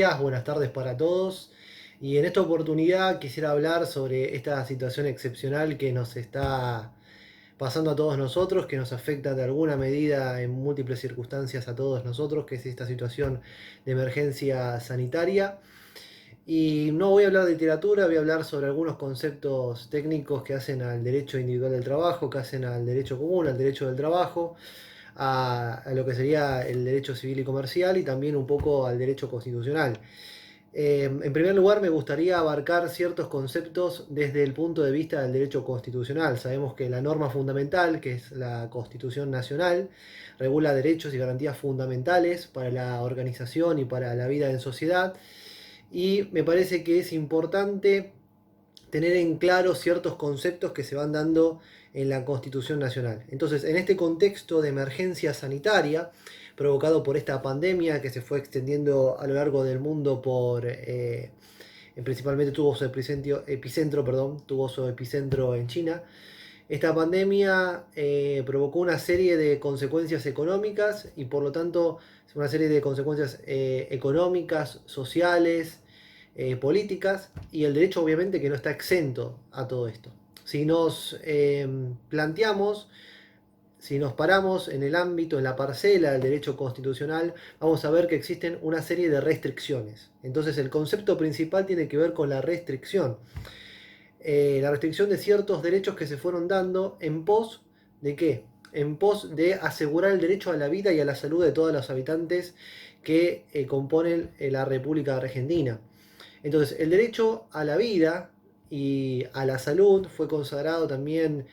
días, buenas tardes para todos. Y en esta oportunidad quisiera hablar sobre esta situación excepcional que nos está pasando a todos nosotros, que nos afecta de alguna medida en múltiples circunstancias a todos nosotros, que es esta situación de emergencia sanitaria. Y no voy a hablar de literatura, voy a hablar sobre algunos conceptos técnicos que hacen al derecho individual del trabajo, que hacen al derecho común, al derecho del trabajo, a lo que sería el derecho civil y comercial y también un poco al derecho constitucional. En primer lugar, me gustaría abarcar ciertos conceptos desde el punto de vista del derecho constitucional. Sabemos que la norma fundamental, que es la Constitución Nacional, regula derechos y garantías fundamentales para la organización y para la vida en sociedad. Y me parece que es importante tener en claro ciertos conceptos que se van dando en la Constitución Nacional. Entonces, en este contexto de emergencia sanitaria, provocado por esta pandemia que se fue extendiendo a lo largo del mundo principalmente tuvo su epicentro en China. Esta pandemia provocó una serie de consecuencias económicas y por lo tanto una serie de consecuencias económicas, sociales, políticas, y el derecho obviamente que no está exento a todo esto. Si nos planteamos, si nos paramos en el ámbito, en la parcela del derecho constitucional, vamos a ver que existen una serie de restricciones. Entonces el concepto principal tiene que ver con la restricción de ciertos derechos que se fueron dando en pos de qué? En pos de asegurar el derecho a la vida y a la salud de todos los habitantes que componen la República Argentina. Entonces, el derecho a la vida y a la salud fue consagrado también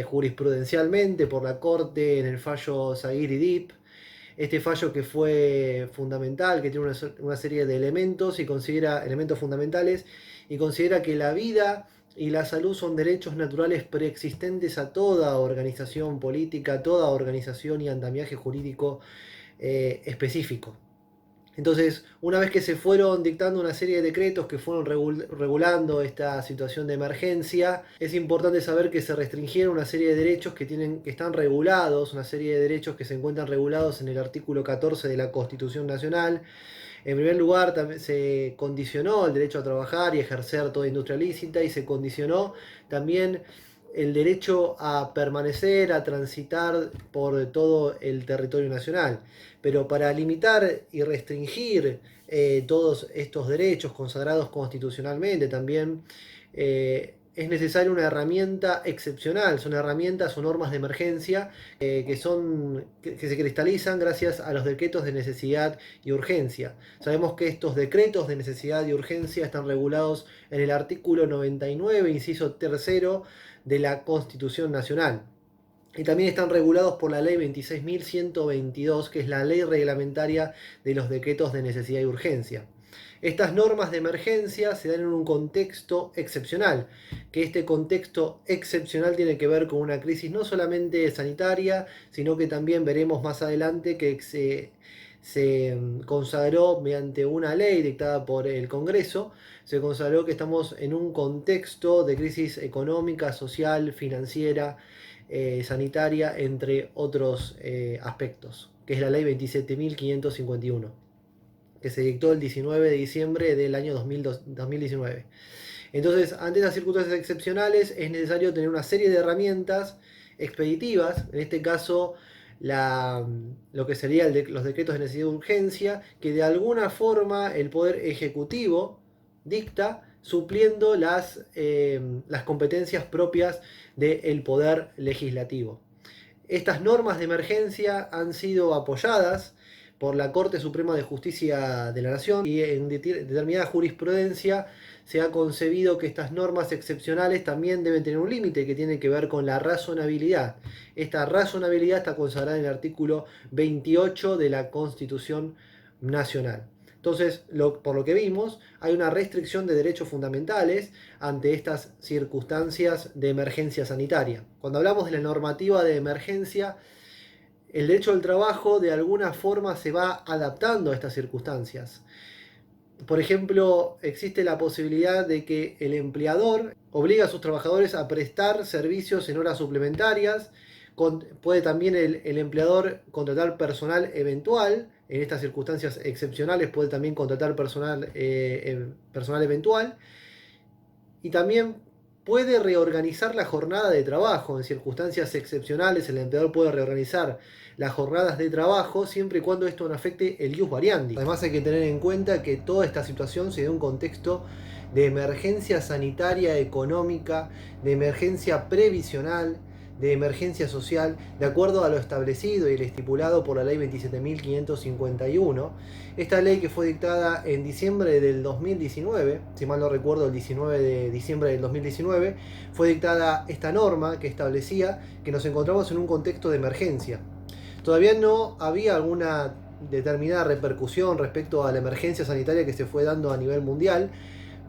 jurisprudencialmente por la Corte en el fallo Zaguir y Dip. Este fallo que fue fundamental, que tiene una serie de elementos y considera elementos fundamentales y considera que la vida y la salud son derechos naturales preexistentes a toda organización política, toda organización y andamiaje jurídico específico. Entonces, una vez que se fueron dictando una serie de decretos que fueron regulando esta situación de emergencia, es importante saber que se restringieron una serie de derechos que están regulados, una serie de derechos que se encuentran regulados en el artículo 14 de la Constitución Nacional. En primer lugar, se condicionó el derecho a trabajar y ejercer toda industria lícita y se condicionó también el derecho a permanecer, a transitar por todo el territorio nacional. Pero para limitar y restringir todos estos derechos consagrados constitucionalmente también, es necesaria una herramienta excepcional, son herramientas o normas de emergencia que se cristalizan gracias a los decretos de necesidad y urgencia. Sabemos que estos decretos de necesidad y urgencia están regulados en el artículo 99, inciso tercero de la Constitución Nacional. Y también están regulados por la ley 26.122, que es la ley reglamentaria de los decretos de necesidad y urgencia. Estas normas de emergencia se dan en un contexto excepcional, que este contexto excepcional tiene que ver con una crisis no solamente sanitaria, sino que también veremos más adelante que se consagró mediante una ley dictada por el Congreso, se consagró que estamos en un contexto de crisis económica, social, financiera, sanitaria, entre otros aspectos, que es la ley 27.551, que se dictó el 19 de diciembre del año 2019. Entonces, ante estas circunstancias excepcionales, es necesario tener una serie de herramientas expeditivas, en este caso lo que serían los decretos de necesidad de urgencia, que de alguna forma el Poder Ejecutivo dicta, supliendo las competencias propias del Poder Legislativo. Estas normas de emergencia han sido apoyadas por la Corte Suprema de Justicia de la Nación y en determinada jurisprudencia se ha concebido que estas normas excepcionales también deben tener un límite que tiene que ver con la razonabilidad. Esta razonabilidad está consagrada en el artículo 28 de la Constitución Nacional. Entonces, por lo que vimos, hay una restricción de derechos fundamentales ante estas circunstancias de emergencia sanitaria. Cuando hablamos de la normativa de emergencia, el derecho al trabajo de alguna forma se va adaptando a estas circunstancias. Por ejemplo, existe la posibilidad de que el empleador obliga a sus trabajadores a prestar servicios en horas suplementarias, Puede también el empleador contratar personal eventual. En estas circunstancias excepcionales puede también contratar personal eventual. Y también puede reorganizar la jornada de trabajo. En circunstancias excepcionales el empleador puede reorganizar las jornadas de trabajo siempre y cuando esto no afecte el ius variandi. Además hay que tener en cuenta que toda esta situación se da en un contexto de emergencia sanitaria, económica, de emergencia previsional, de emergencia social, de acuerdo a lo establecido y el estipulado por la ley 27.551. Esta ley, que fue dictada en diciembre del 2019, si mal no recuerdo, el 19 de diciembre del 2019, fue dictada esta norma que establecía que nos encontramos en un contexto de emergencia. Todavía no había alguna determinada repercusión respecto a la emergencia sanitaria que se fue dando a nivel mundial,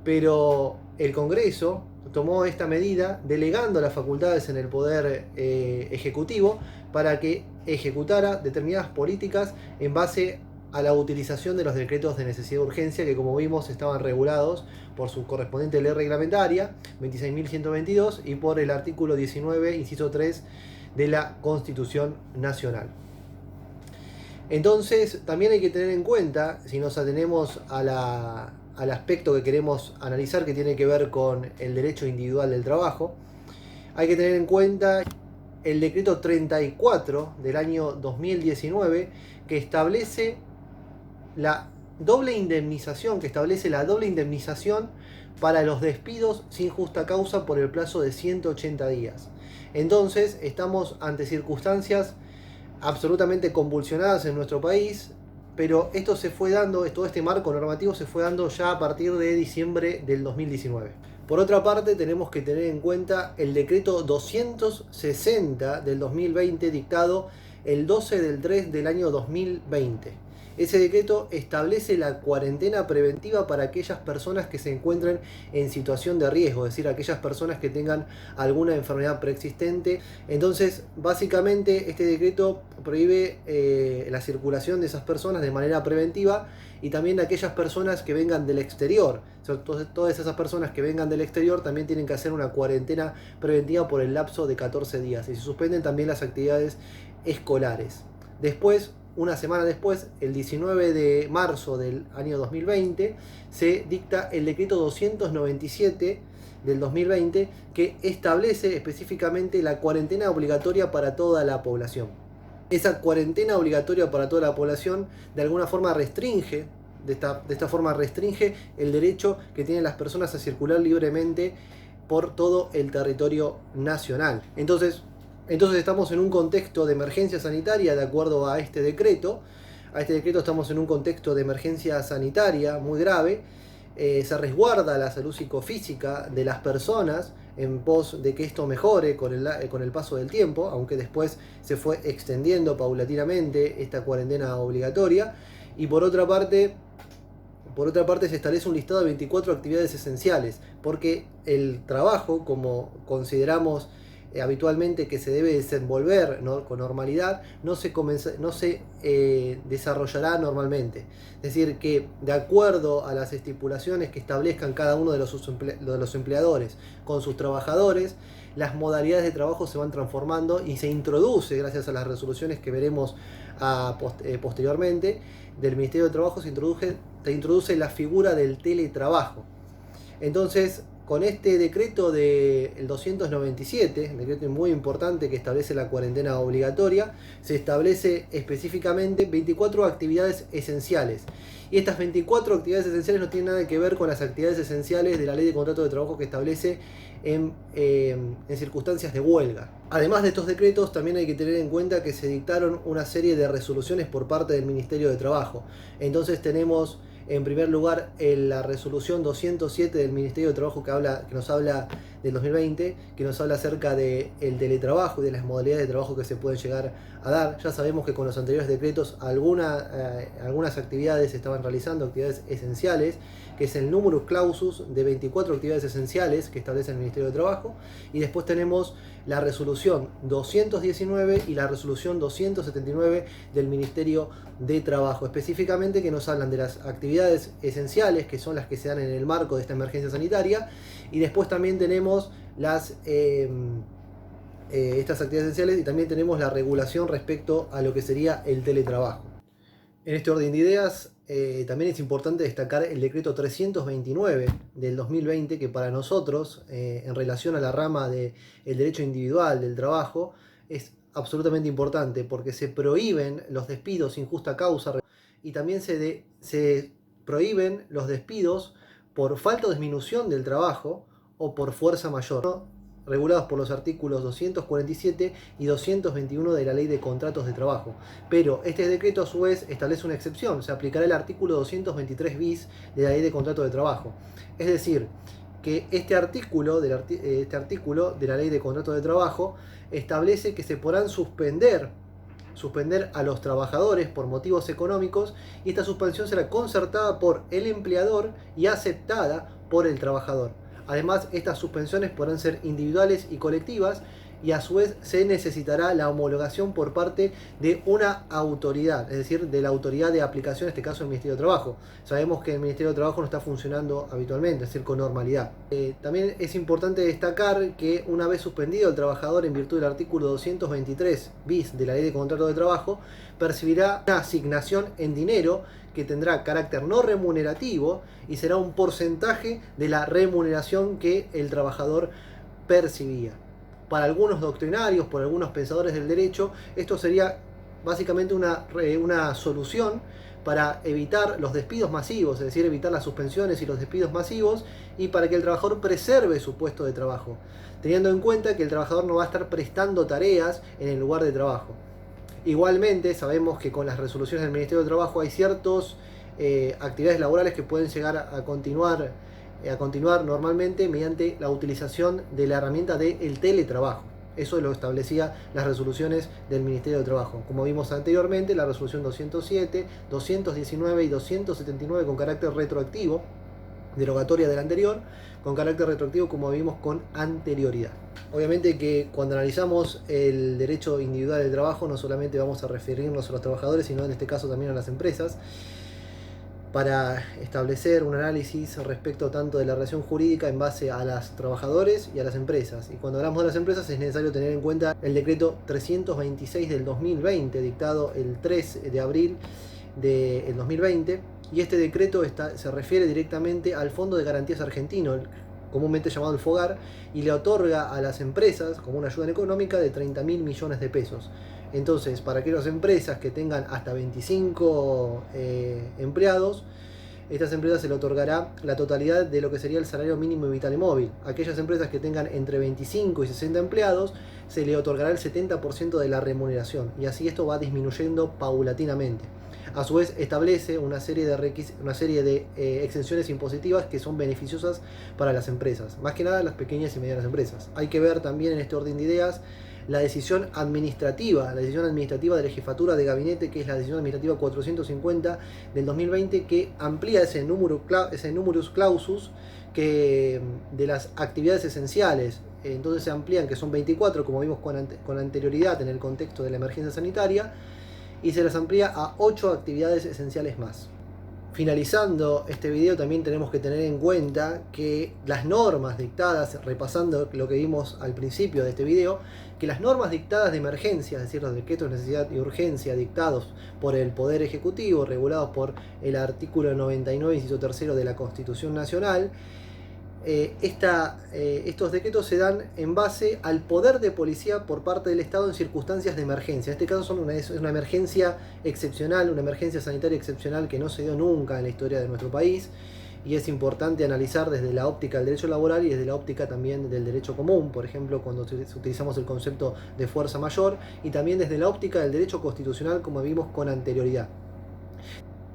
pero el Congreso tomó esta medida delegando las facultades en el Poder Ejecutivo para que ejecutara determinadas políticas en base a la utilización de los decretos de necesidad de urgencia, que como vimos estaban regulados por su correspondiente ley reglamentaria 26.122 y por el artículo 19, inciso 3 de la Constitución Nacional. Entonces también hay que tener en cuenta, si nos atenemos al aspecto que queremos analizar, que tiene que ver con el derecho individual del trabajo, hay que tener en cuenta el decreto 34 del año 2019 que establece la doble indemnización, para los despidos sin justa causa por el plazo de 180 días. Entonces estamos ante circunstancias absolutamente convulsionadas en nuestro país, pero esto se fue dando, todo este marco normativo se fue dando ya a partir de diciembre del 2019. Por otra parte, tenemos que tener en cuenta el decreto 260 del 2020, dictado el 12 del 3 del año 2020. Ese decreto establece la cuarentena preventiva para aquellas personas que se encuentren en situación de riesgo, es decir, aquellas personas que tengan alguna enfermedad preexistente. Entonces, básicamente, este decreto prohíbe la circulación de esas personas de manera preventiva y también de aquellas personas que vengan del exterior. Entonces, todas esas personas que vengan del exterior también tienen que hacer una cuarentena preventiva por el lapso de 14 días y se suspenden también las actividades escolares. Después, una semana después, el 19 de marzo del año 2020, se dicta el decreto 297 del 2020 que establece específicamente la cuarentena obligatoria para toda la población. Esa cuarentena obligatoria para toda la población de alguna forma restringe, de esta forma restringe el derecho que tienen las personas a circular libremente por todo el territorio nacional. Entonces estamos en un contexto de emergencia sanitaria de acuerdo a este decreto. A este decreto estamos en un contexto de emergencia sanitaria muy grave. Se resguarda la salud psicofísica de las personas en pos de que esto mejore con el paso del tiempo, aunque después se fue extendiendo paulatinamente esta cuarentena obligatoria. Y por otra parte se establece un listado de 24 actividades esenciales, porque el trabajo, como consideramos habitualmente que se debe desenvolver, ¿no?, con normalidad, no se desarrollará normalmente. Es decir, que de acuerdo a las estipulaciones que establezcan cada uno de los empleadores con sus trabajadores, las modalidades de trabajo se van transformando y se introduce, gracias a las resoluciones que veremos posteriormente del Ministerio de Trabajo, se introduce la figura del teletrabajo. Entonces, con este decreto del 297, un decreto muy importante que establece la cuarentena obligatoria, se establece específicamente 24 actividades esenciales. Y estas 24 actividades esenciales no tienen nada que ver con las actividades esenciales de la Ley de Contrato de Trabajo que establece en circunstancias de huelga. Además de estos decretos, también hay que tener en cuenta que se dictaron una serie de resoluciones por parte del Ministerio de Trabajo. Entonces tenemos, en primer lugar, la resolución 207 del Ministerio de Trabajo que nos habla del 2020, que nos habla acerca del teletrabajo y de las modalidades de trabajo que se pueden llegar a dar. Ya sabemos que con los anteriores decretos algunas actividades se estaban realizando, actividades esenciales, que es el numerus clausus de 24 actividades esenciales que establece el Ministerio de Trabajo. Y después tenemos la resolución 219 y la resolución 279 del Ministerio de Trabajo, específicamente, que nos hablan de las actividades esenciales, que son las que se dan en el marco de esta emergencia sanitaria. Y después también tenemos las estas actividades esenciales, y también tenemos la regulación respecto a lo que sería el teletrabajo. En este orden de ideas, también es importante destacar el decreto 329 del 2020, que para nosotros, en relación a la rama del derecho individual del trabajo, es absolutamente importante porque se prohíben los despidos sin justa causa y también se prohíben los despidos por falta o disminución del trabajo o por fuerza mayor, ¿no? Regulados por los artículos 247 y 221 de la Ley de Contratos de Trabajo. Pero este decreto a su vez establece una excepción, se aplicará el artículo 223 bis de la Ley de Contratos de Trabajo. Es decir, que este artículo de la Ley de Contratos de Trabajo establece que se podrán suspender a los trabajadores por motivos económicos, y esta suspensión será concertada por el empleador y aceptada por el trabajador. Además, estas suspensiones podrán ser individuales y colectivas, y a su vez se necesitará la homologación por parte de una autoridad, es decir, de la autoridad de aplicación, en este caso el Ministerio de Trabajo. Sabemos que el Ministerio de Trabajo no está funcionando habitualmente, es decir, con normalidad. También es importante destacar que una vez suspendido el trabajador en virtud del artículo 223 bis de la Ley de Contratos de Trabajo, percibirá una asignación en dinero que tendrá carácter no remunerativo y será un porcentaje de la remuneración que el trabajador percibía. Para algunos doctrinarios, por algunos pensadores del derecho, esto sería básicamente una solución para evitar los despidos masivos, es decir, evitar las suspensiones y los despidos masivos, y para que el trabajador preserve su puesto de trabajo, teniendo en cuenta que el trabajador no va a estar prestando tareas en el lugar de trabajo. Igualmente, sabemos que con las resoluciones del Ministerio de Trabajo hay ciertas actividades laborales que pueden llegar a continuar normalmente mediante la utilización de la herramienta del teletrabajo. Eso lo establecía las resoluciones del Ministerio de Trabajo. Como vimos anteriormente, la resolución 207, 219 y 279 con carácter retroactivo, derogatoria del anterior, con carácter retroactivo, como vimos con anterioridad. Obviamente que cuando analizamos el derecho individual del trabajo, no solamente vamos a referirnos a los trabajadores, sino en este caso también a las empresas, para establecer un análisis respecto tanto de la relación jurídica en base a los trabajadores y a las empresas. Y cuando hablamos de las empresas es necesario tener en cuenta el decreto 326 del 2020, dictado el 3 de abril del 2020, y este decreto se refiere directamente al Fondo de Garantías Argentino, comúnmente llamado el FOGAR, y le otorga a las empresas como una ayuda económica de 30.000 millones de pesos. Entonces, para aquellas empresas que tengan hasta 25 empleados, estas empresas se le otorgará la totalidad de lo que sería el salario mínimo vital y móvil. Aquellas empresas que tengan entre 25 y 60 empleados, se le otorgará el 70% de la remuneración, y así esto va disminuyendo paulatinamente. A su vez, establece una serie de exenciones impositivas que son beneficiosas para las empresas, más que nada las pequeñas y medianas empresas. Hay que ver también en este orden de ideas la decisión administrativa de la Jefatura de Gabinete, que es la decisión administrativa 450 del 2020, que amplía ese numerus clausus de las actividades esenciales. Entonces se amplían, que son 24, como vimos con anterioridad en el contexto de la emergencia sanitaria, y se las amplía a 8 actividades esenciales más. Finalizando este video, también tenemos que tener en cuenta que las normas dictadas, repasando lo que vimos al principio de este video, que las normas dictadas de emergencia, es decir, los decretos de necesidad y urgencia dictados por el Poder Ejecutivo, regulados por el artículo 99, inciso tercero de la Constitución Nacional, estos decretos se dan en base al poder de policía por parte del Estado en circunstancias de emergencia. En este caso es una emergencia excepcional, una emergencia sanitaria excepcional que no se dio nunca en la historia de nuestro país, y es importante analizar desde la óptica del derecho laboral y desde la óptica también del derecho común, por ejemplo, cuando utilizamos el concepto de fuerza mayor, y también desde la óptica del derecho constitucional, como vimos con anterioridad.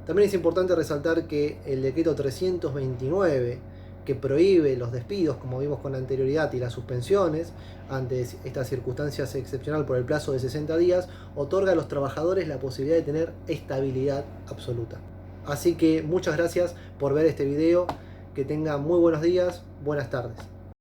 También es importante resaltar que el decreto 329, que prohíbe los despidos, como vimos con anterioridad, y las suspensiones ante estas circunstancias excepcionales por el plazo de 60 días, otorga a los trabajadores la posibilidad de tener estabilidad absoluta. Así que muchas gracias por ver este video, que tengan muy buenos días, buenas tardes.